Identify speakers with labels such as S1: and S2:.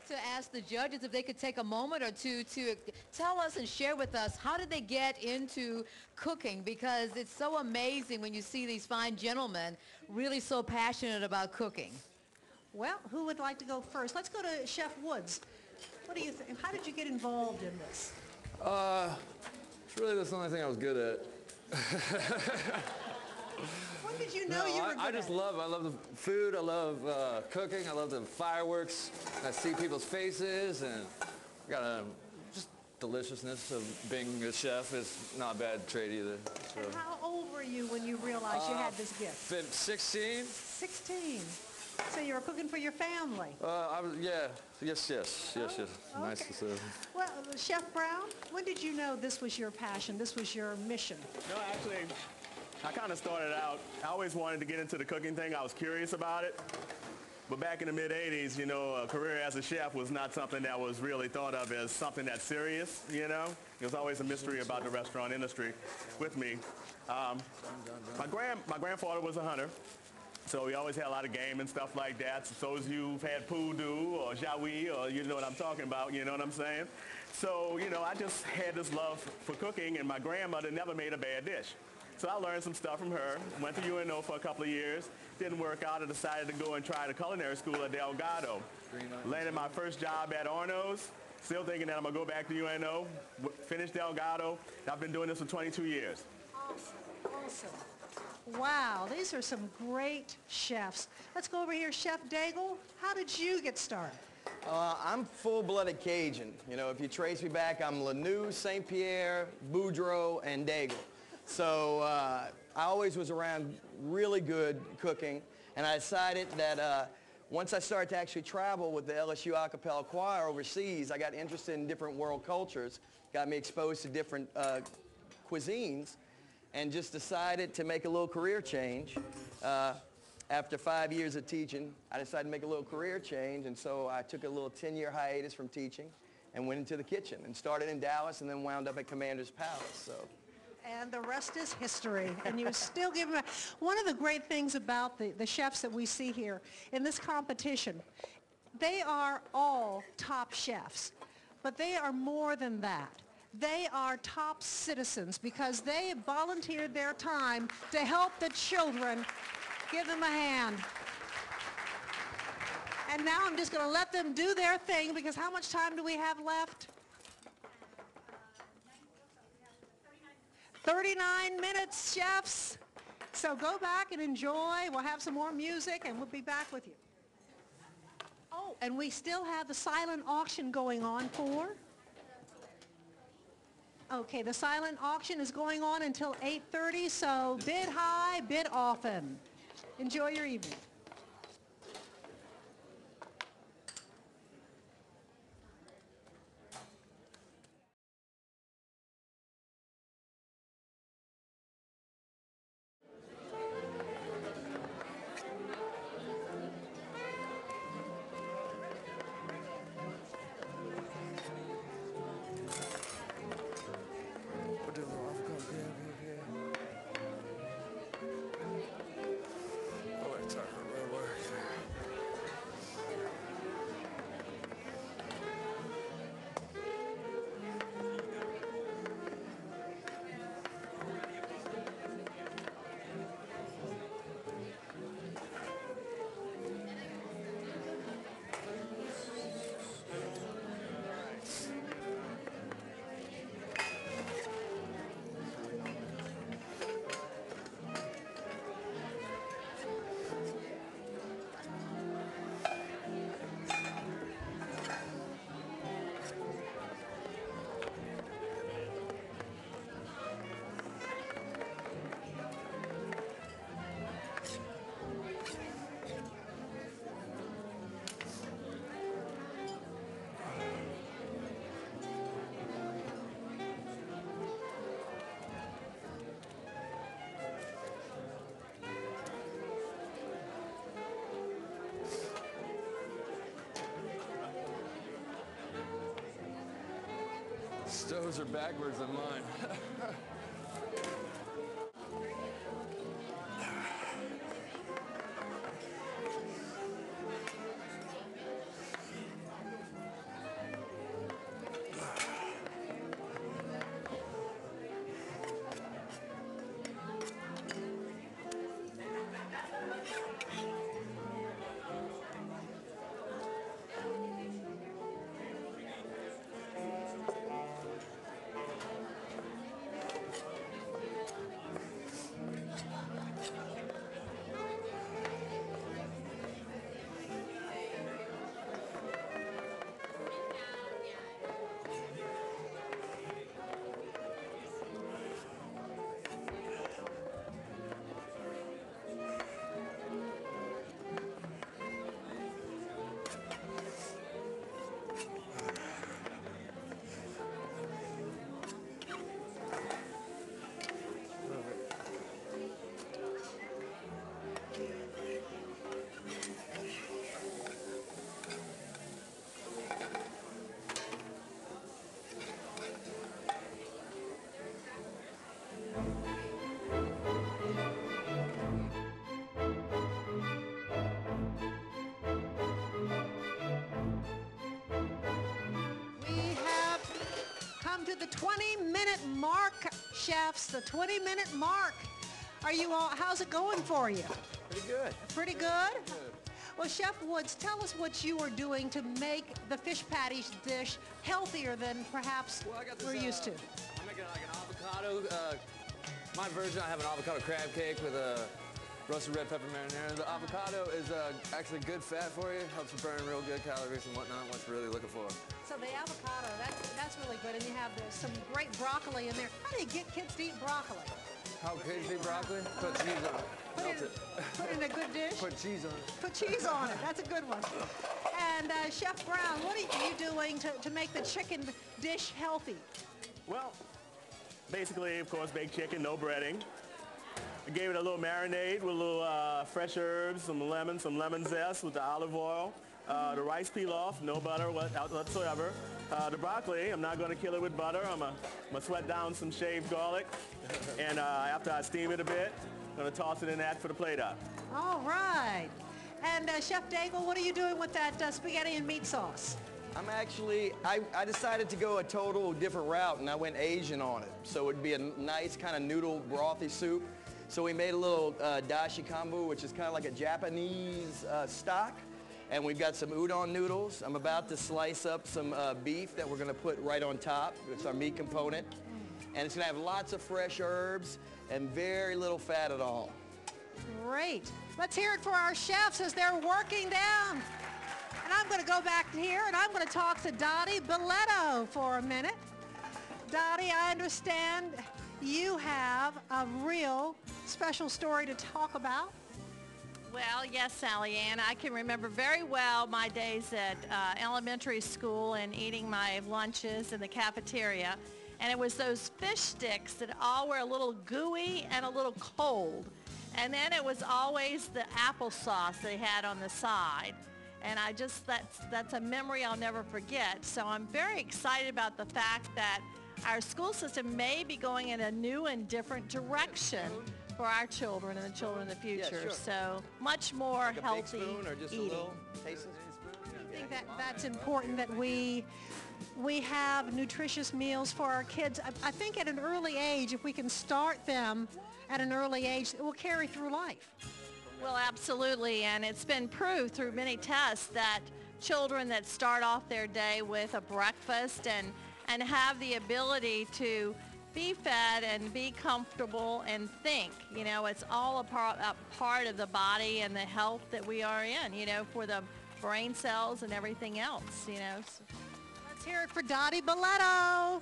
S1: to ask the judges if they could take a moment or two to tell us and share with us how did they get into cooking, because it's so amazing when you see these fine gentlemen really so passionate about cooking.
S2: Well, who would like to go first? Let's go to Chef Woods. What do you think? How did you get involved in this?
S3: It's really the only thing I was good at.
S2: When did you know you were good
S3: I just
S2: at it?
S3: I love the food, I love cooking, I love the fireworks. I see people's faces, and got a just deliciousness of being a chef is not a bad trait either. So.
S2: And how old were you when you realized you had this gift?
S3: 16.
S2: 16. So you were cooking for your family?
S3: Yes.
S2: Okay.
S3: Nice to say.
S2: Well, Chef Brown, when did you know this was your passion, this was your mission?
S4: No, actually, I kind of started out, I always wanted to get into the cooking thing. I was curious about it. But back in the mid-'80s, you know, a career as a chef was not something that was really thought of as something that's serious, you know. There was always a mystery about the restaurant industry with me. My grandfather was a hunter. So we always had a lot of game and stuff like that. So as you've had poodoo or jawi, or you know what I'm talking about, you know what I'm saying? So, you know, I just had this love for cooking, and my grandmother never made a bad dish. So I learned some stuff from her. Went to UNO for a couple of years. Didn't work out. I decided to go and try the culinary school at Delgado. Landed my first job at Arno's. Still thinking that I'm going to go back to UNO. Finished Delgado. I've been doing this for 22 years.
S2: Awesome. Wow, these are some great chefs. Let's go over here, Chef Daigle. How did you get started?
S5: I'm full-blooded Cajun. You know, if you trace me back, I'm Lanou, St. Pierre, Boudreaux, and Daigle. So I always was around really good cooking, and I decided that once I started to actually travel with the LSU a cappella choir overseas, I got interested in different world cultures, got me exposed to different cuisines, and just decided to make a little career change. After 5 years of teaching, I decided to make a little career change, and so I took a little 10-year hiatus from teaching and went into the kitchen and started in Dallas and then wound up at Commander's Palace. So.
S2: And the rest is history. And you still give them. One of the great things about the chefs that we see here in this competition, they are all top chefs, but they are more than that. They are top citizens because they volunteered their time to help the children. Give them a hand. And now I'm just going to let them do their thing, because how much time do we have left? 39 minutes, chefs. So go back and enjoy. We'll have some more music, and we'll be back with you. Oh, and we still have the silent auction going on for... Okay, the silent auction is going on until 8:30, so bid high, bid often. Enjoy your evening.
S3: Stoves are backwards on mine.
S2: mark, chefs, the 20-minute mark. Are you all, how's it going for you?
S5: Pretty good.
S2: Pretty good? Well, Chef Woods, tell us what you are doing to make the fish patty dish healthier than perhaps
S3: Well, I got this,
S2: we're used to.
S3: I'm making like an avocado. My version, I have an avocado crab cake with a roasted red pepper marinara. The avocado is actually good fat for you. Helps you burn real good calories and whatnot. What you're really looking for.
S2: So the avocado, that's really good. And you have some great broccoli in there. How do you get kids to eat broccoli?
S3: How could you eat broccoli? Put cheese on it. Melt it.
S2: Put it in a good dish?
S3: Put cheese on it.
S2: Put cheese on it. That's a good one. And Chef Brown, what are you doing to make the chicken dish healthy?
S4: Well, basically, of course, baked chicken, no breading. I gave it a little marinade with a little fresh herbs, some lemon zest with the olive oil. The rice pilaf, no butter whatsoever. The broccoli, I'm not going to kill it with butter. I'm going to sweat down some shaved garlic. And after I steam it a bit, I'm going to toss it in that for the plate up.
S2: All right. And Chef Daigle, what are you doing with that spaghetti and meat sauce?
S5: I'm actually, I decided to go a total different route, and I went Asian on it. So it would be a nice kind of noodle brothy soup. So we made a little dashi kombu, which is kind of like a Japanese stock. And we've got some udon noodles. I'm about to slice up some beef that we're going to put right on top. It's our meat component. And it's going to have lots of fresh herbs and very little fat at all.
S2: Great. Let's hear it for our chefs as they're working down. And I'm going to go back here and I'm going to talk to Dottie Belletto for a minute. Dottie, I understand you have a real special story to talk about.
S6: Well, yes, Sally Ann. I can remember very well my days at elementary school and eating my lunches in the cafeteria. And it was those fish sticks that all were a little gooey and a little cold. And then it was always the applesauce they had on the side. And that's a memory I'll never forget. So I'm very excited about the fact that our school system may be going in a new and different direction for our children and the children in the future.
S5: Yeah, sure.
S6: So much more
S5: Like a
S6: healthy
S5: big spoon or just
S6: eating.
S5: a little taste?
S2: I think that's important that we have nutritious meals for our kids. I think at an early age, if we can start them at an early age, it will carry through life.
S6: Well, absolutely, and it's been proved through many tests that children that start off their day with a breakfast and have the ability to be fed and be comfortable and think, it's all a part of the body and the health that we are in, for the brain cells and everything else,
S2: Let's hear it for Dottie Belletto.